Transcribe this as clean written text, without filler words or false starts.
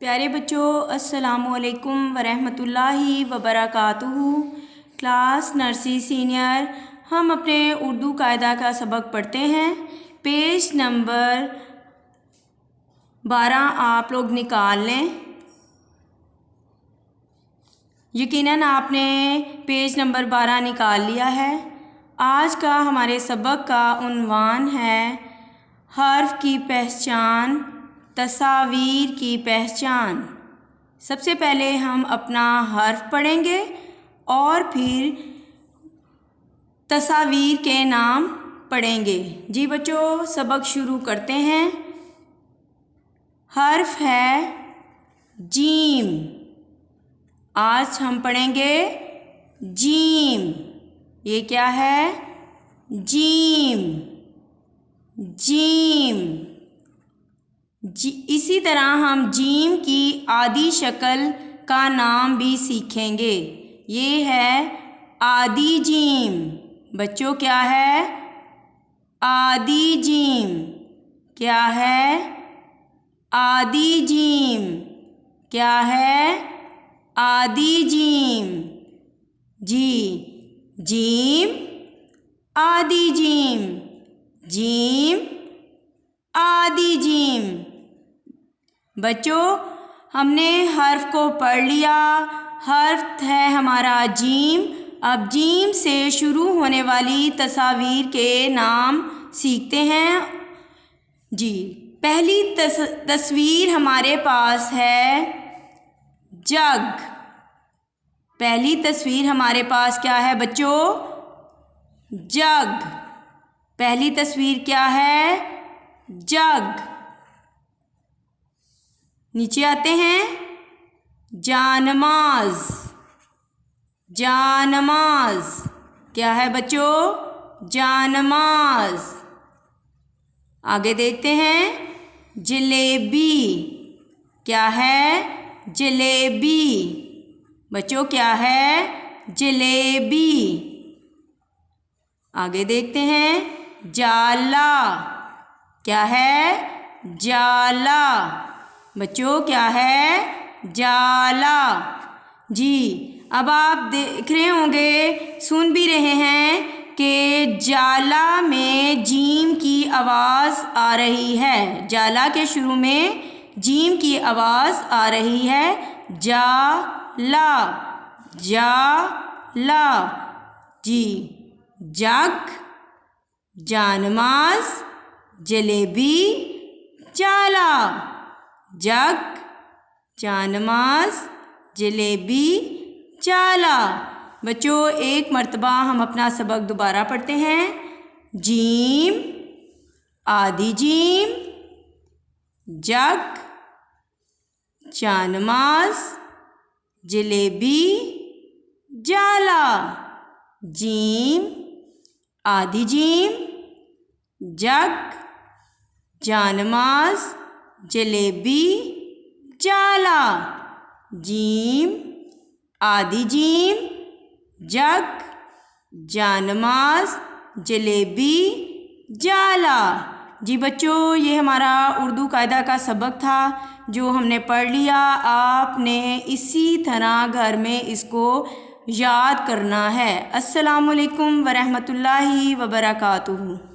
प्यारे बच्चों, अस्सलामुअलैकुम वरहमतुल्लाहि वबरकातुहू। क्लास नर्सरी सीनियर हम अपने उर्दू कायदा का सबक पढ़ते हैं। पेज नंबर 12 आप लोग निकाल लें। यकीनन आपने पेज नंबर 12 निकाल लिया है। आज का हमारे सबक का उन्वान है हर्फ की पहचान, तस्वीर की पहचान। सबसे पहले हम अपना हर्फ पढ़ेंगे और फिर तस्वीर के नाम पढ़ेंगे। जी बच्चों, सबक शुरू करते हैं। हर्फ है जीम। आज हम पढ़ेंगे जीम। ये क्या है? जीम। जीम। इसी तरह हम जीम की आदि शक्ल का नाम भी सीखेंगे। ये है आदि जीम। बच्चों, क्या है? आदि जीम। क्या है? आदि जीम। क्या है? आदि जीम। जी, जीम, आदि जीम। जीम, आदि जीम। बच्चों, हमने हर्फ को पढ़ लिया। हर्फ है हमारा जीम। अब जीम से शुरू होने वाली तस्वीर के नाम सीखते हैं। जी, पहली तस्वीर हमारे पास है जग। पहली तस्वीर हमारे पास क्या है बच्चों? जग। पहली तस्वीर क्या है? जग। नीचे आते हैं। जानमाज। जानमाज। क्या है बच्चों? जानमाज। आगे देखते हैं। जलेबी। क्या है? जलेबी। बच्चों, क्या है? जलेबी। आगे देखते हैं। जाला। क्या है? जाला। बच्चों, क्या है? जाला। जी, अब आप देख रहे होंगे, सुन भी रहे हैं कि जाला में जीम की आवाज़ आ रही है। जाला के शुरू में जीम की आवाज़ आ रही है। जाला। जाला। जी, जग, जानमाज, जलेबी, जाला। जग, जानमाज, जलेबी, जाला। बच्चों, एक मर्तबा हम अपना सबक दोबारा पढ़ते हैं। जीम, आदि जीम, जग, जानमाज, जलेबी, जाला। जीम, आदि जीम, जग, जानमाज, जलेबी, जाला। जीम, आदि जीम, जग, जानमाज, जलेबी, जाला। जी बच्चों, ये हमारा उर्दू कायदा का सबक था जो हमने पढ़ लिया। आपने इसी तरह घर में इसको याद करना है। अस्सलामुअलैकुम वरहमतुल्लाहि वबरकातुहू।